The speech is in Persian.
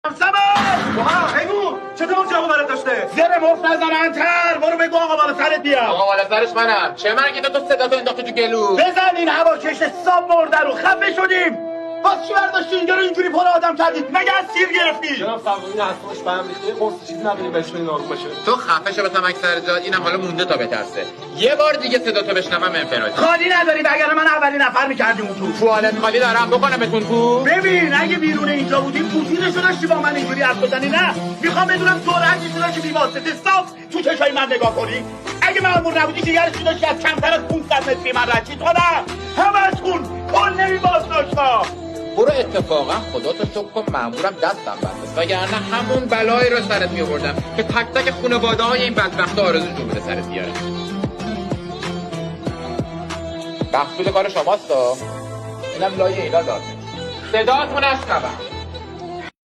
سبا بگو چطور جواب برات داشته زر مفت نزننتر برو بگو آقا بالا سرت بیا آقا بالا سرش منم چه مرگی تو صدا تو انداختی تو گلو بزن این هواکش ساب مرده رو خفه شدیم باز چی برداشتی اینجا رو اینجوری پر آدم کردید مگه از سیر گرفتی جناب سرمایه‌ای اصلش به هم ریخته قرص چیزی نداری بهش بدین آروم باشه تو خفه شو بسم اکثر جاد اینم حالا مونده تا بترسه یه بار دیگه صدا تو بشنوم انفرادی خالی نداری وگرنه من اولین نفر می‌کردیم اون تو توالت خالی دارم بکنمتون تو ببین اگه بیرون اینجا بودیم پوتینشو داشتی با من اینجوری حرف بزنی نه میخوام بدونم سرعتش رو که بی‌واسطه صاف تو چشای من نگاه کنی اگه مأمور نبودی جگرش داشتی از کمتر از 500 متری من رد چیز کنم همتون کل نمی‌باز داشتا برو اتفاقا خدا تو شکر کن مامورم دستم بسته وگرنه همون بلایی رو سرت می‌آوردم که تک تک خانواده‌های این بدبخت آرزوشون بوده سرت بیاره محصول کار شماست اینم لایه اینا داد صداتون نشنوم